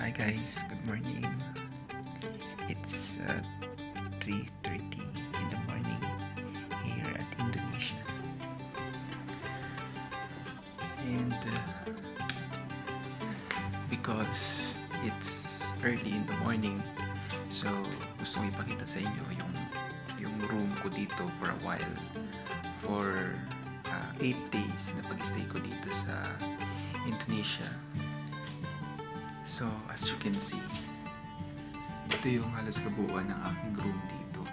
Hi guys, good morning. It's 3:30 in the morning here at Indonesia. And because it's early in the morning, so gusto kong ipakita sa inyo yung room ko dito for a while. For 8 days na pag-stay ko dito sa Indonesia. So, as you can see, ito yung halos kabuuan ng aking room dito.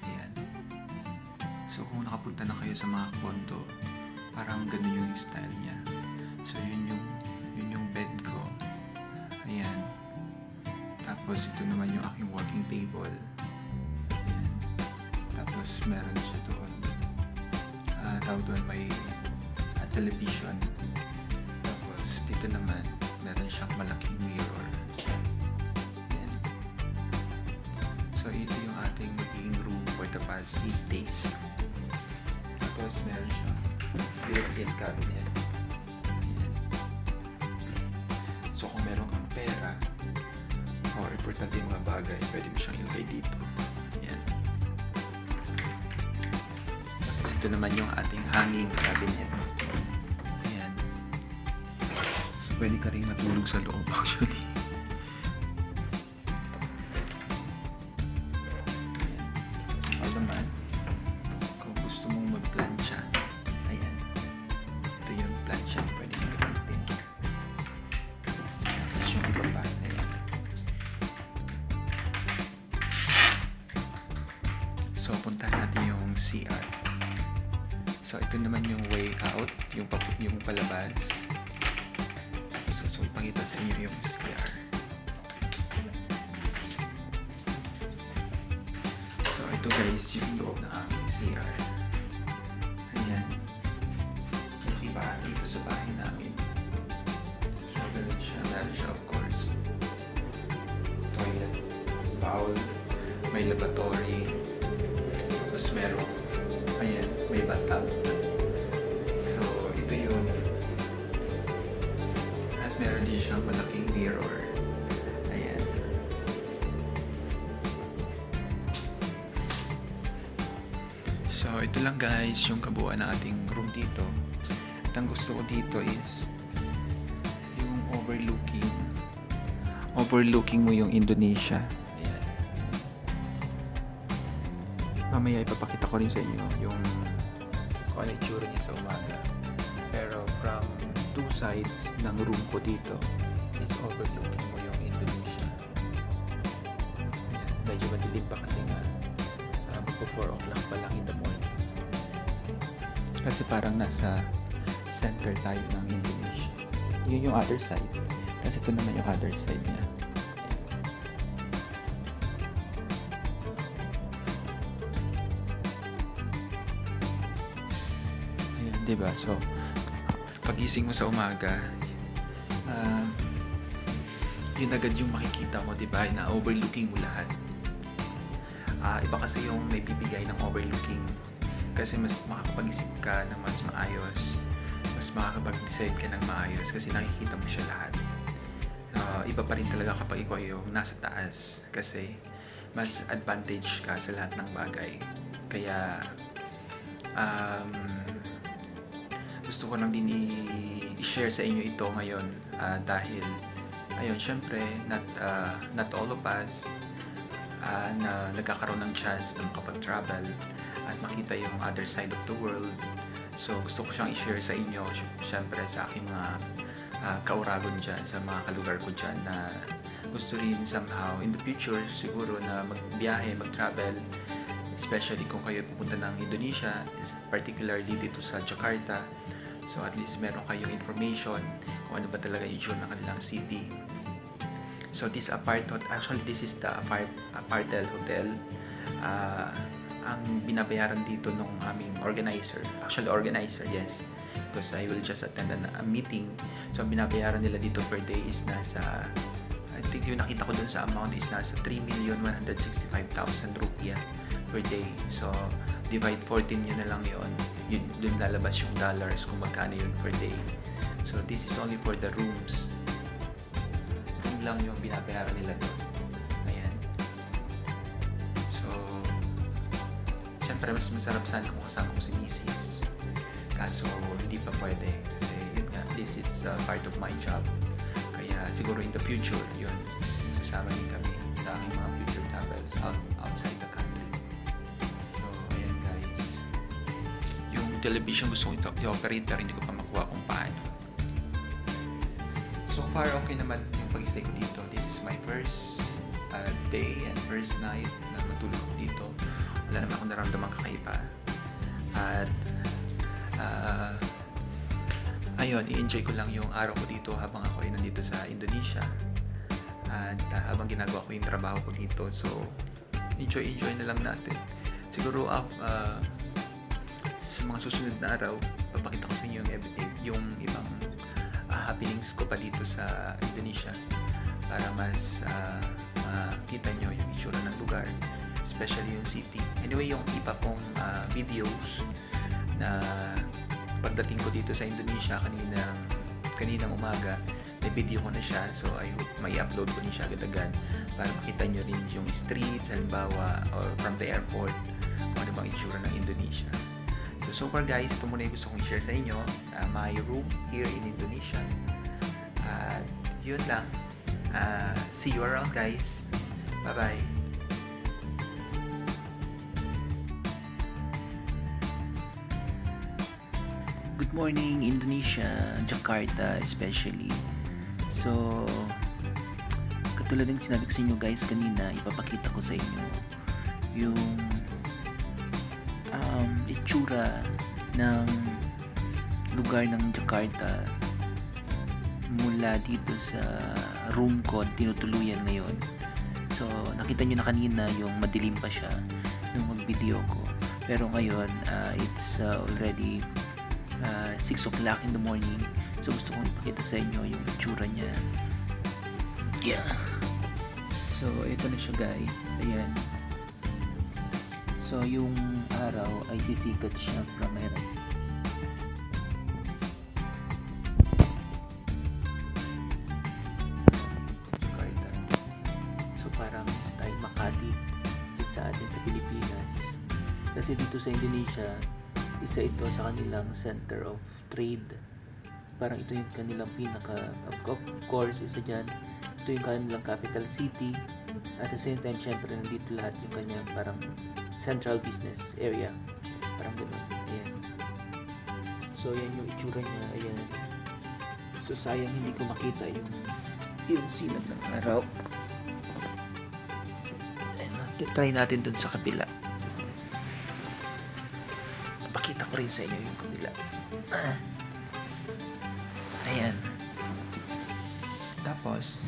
Ayan. So, kung nakapunta na kayo sa mga condo, parang ganun yung style niya. So, yun yung bed ko. Ayan. Tapos, ito naman yung aking working table. Ayan. Tapos, meron siya doon. Tawag doon may television. Tapos, dito naman, meron siyang malaking mirror. Ayan. So, ito yung ating magiging room for the past 8 days. Tapos, meron siyang built-in cabinet. Ayan. So, kung meron kang pera o importante yung mga bagay, pwede mo siyang ilagay dito. Ayan. Tapos, ito naman yung ating hanging cabinet. Pwede ka rin matulog sa loob actually. O naman, kung gusto mong mag-plancha, ayan. Ito yung plancha, pwede mong gamitin. Tapos yung iba pa, ayan. So, puntahan natin yung CR. So, ito naman yung way out, yung palabas. So, ipakita sa inyo yung CR. So, ito guys, yung loob ng aming CR. Ayan. Malaki pa dito sa bahay namin. So, ganun siya. Meron siya, of course. Toilet, bowl, may lavatory. Tapos meron, ayan, may bathtub. So, ito yung meron din siyang malaking mirror. Ayan. So, ito lang guys yung kabuuan ng ating room dito. At ang gusto ko dito is yung overlooking mo yung Indonesia. Ayan. Mamaya ipapakita ko rin sa inyo yung kung ano itsura niya sa umaga. Pero from two sides ng room ko dito is overlooking mo yung Indonesia. Ayan, medyo madilim pa kasi nga magpo 4 o'clock pa lang in the morning. Kasi parang nasa center tayo ng Indonesia. Yun yung other side. Kasi ito naman yung other side niya. Ayan, diba? So, pagising mo sa umaga, yun agad yung makikita mo, diba? Na overlooking mo lahat. Iba kasi yung may bibigay ng overlooking kasi mas makakapag-isip ka ng mas maayos, mas makakapag-decide ka ng maayos kasi nakikita mo siya lahat. Iba pa rin talaga kapag ikaw yung nasa taas kasi mas advantage ka sa lahat ng bagay. Kaya gusto ko lang din i-share sa inyo ito ngayon dahil ayun, syempre not all of us na nagkakaroon ng chance na makapag-travel at makita yung other side of the world. So gusto ko siyang i-share sa inyo syempre sa aking mga ka-Uragon dyan, sa mga kalugar ko dyan na gusto rin somehow in the future siguro na magbiyahe, mag-travel, especially kung kayo pupunta ng Indonesia, particularly dito sa Jakarta. So at least meron kayong information kung ano ba talaga yung issue ng kanilang city. So this actually this is the apartel hotel. Ang binabayaran dito ng aming organizer, yes, because I will just attend a meeting. So ang binabayaran nila dito per day is nasa, I think yung nakita ko dun sa amount is nasa 3,165,000 rupiah per day. So divide 14 yun na lang yun. Dun lalabas yung dollars kung magkano yun per day. So this is only for the rooms. Kung lang yung binabayaran nila doon. Ayan. So, syempre mas masarap sana kung kasama ko si misis. Kaso, hindi pa pwede. Kasi, yun nga, this is part of my job. Kaya, siguro in the future, yun, sasama din kami sa aking mga future travels outside the country. So, ayan guys. Yung television gusto kong i-operate pero hindi ko pa makuha kung paano. So far, okay naman yung pag-stay ko dito. This is my first day and first night na matulog ko dito. Wala naman akong naramdaman kakaiba. At ayun, i-enjoy ko lang yung araw ko dito habang ako ay nandito sa Indonesia. At habang ginagawa ko yung trabaho ko dito. So, enjoy na lang natin. Siguro sa mga susunod na araw, papakita ko sa inyo yung ibang happenings ko pa dito sa Indonesia para mas makita nyo yung itsura ng lugar, especially yung city. Anyway, yung iba kong videos na pagdating ko dito sa Indonesia kaninang umaga, may video ko na siya, so I hope may upload ko din siya agad-agad para makita nyo rin yung streets, halimbawa, or from the airport, kung ano bang itsura ng Indonesia. So far guys, ito muna yung gusto kong share sa inyo, my room here in Indonesia. At yun lang. See you around guys. Bye-bye. Good morning Indonesia, Jakarta especially. So, katulad ng sinabi ko sa inyo guys kanina, ipapakita ko sa inyo yung itsura ng lugar ng Jakarta mula dito sa room ko tinutuluyan ngayon. So, nakita nyo na kanina yung madilim pa siya nung mag-video ko. Pero ngayon, it's already 6 o'clock in the morning. So, gusto kong ipakita sa inyo yung itsura niya. Yeah. So, ito na siya guys. Ayan. So, yung araw ay sisikat siya from meron. So, parang style Makati dito sa atin sa Pilipinas. Kasi dito sa Indonesia, isa ito sa kanilang center of trade. Parang ito yung kanilang of course, isa dyan, ito yung kanilang capital city. At the same time, syempre, nandito lahat yung kanyang parang central business area. Parang gano'n. Ayan. So, yan yung itsura niya. Ayan. So, sayang hindi ko makita yung sinag ng araw. Ayan. Try natin dun sa kabila. Pakita ko rin sa inyo yung kabila. Ayan. Tapos,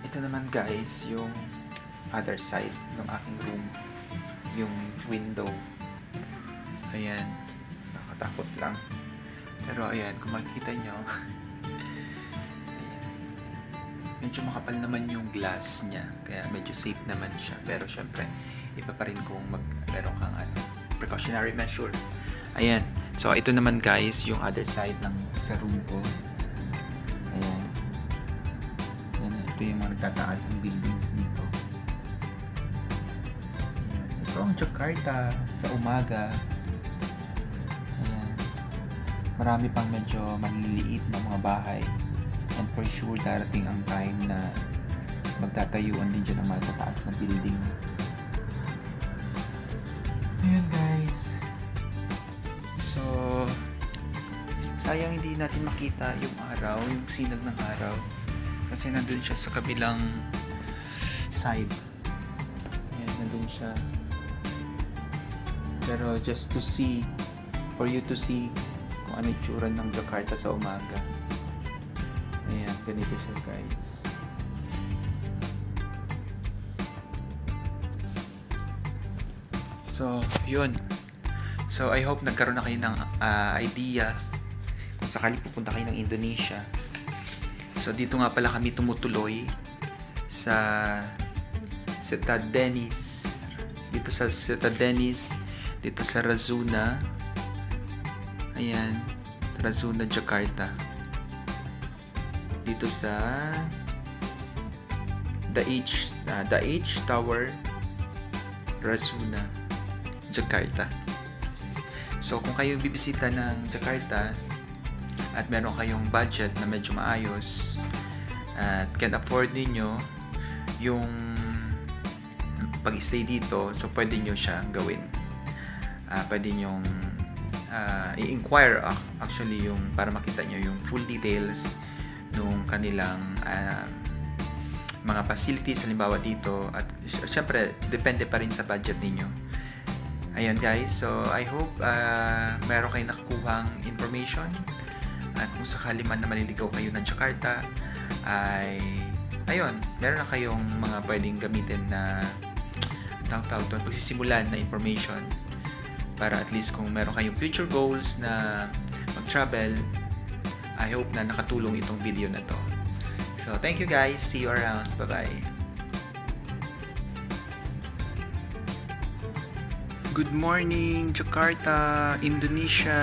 ito naman guys, yung other side ng aking room. Yung window. Ayan. Nakatakot lang. Pero ayan, kung makikita nyo, ayan. Medyo makapal naman yung glass niya. Kaya medyo safe naman siya. Pero syempre, iba pa rin kung meron kang precautionary measure. Ayan. So, ito naman guys, yung other side sa room ko. Ayan. Ayan. Ito yung mga nagtataas ang buildings dito. Ayan. Ito ang Jakarta sa umaga. Ayan. Marami pang medyo maliliit na mga bahay. And for sure, darating ang time na magtatayuan din dyan ng matataas na building. Ayan guys. So, sayang hindi natin makita yung araw, yung sinag ng araw. Kasi nandun siya sa kabilang side. Ayan, nandun siya. Pero just to see, for you to see kung ano yung tsura ng Jakarta sa umaga. Ayan, ganito siya guys. So, yun. So, I hope nagkaroon na kayo ng idea kung sakali pupunta kayo ng Indonesia. So, dito nga pala kami tumutuloy sa Citadines. Dito sa Citadines, dito sa Razuna. Ayan, Razuna, Jakarta. Dito sa the H Tower, Rasuna, Jakarta. So kung kayo bibisita ng Jakarta at meron kayong budget na medyo maayos at can afford ninyo yung pag-stay dito, so pwede nyo siyang gawin. Pwede nyong i-inquire actually yung para makita nyo yung full details nung kanilang mga facilities halimbawa dito, at syempre depende pa rin sa budget ninyo. Ayan guys, so I hope meron kayong nakukuhang information, at kung sakali man na maliligaw kayo ng Jakarta ay ayun, meron na kayong mga pwedeng gamitin na tawag doon, pagsisimulan na information para at least kung meron kayong future goals na mag-travel, I hope na nakatulong itong video na to. So, thank you guys. See you around. Bye-bye. Good morning, Jakarta, Indonesia.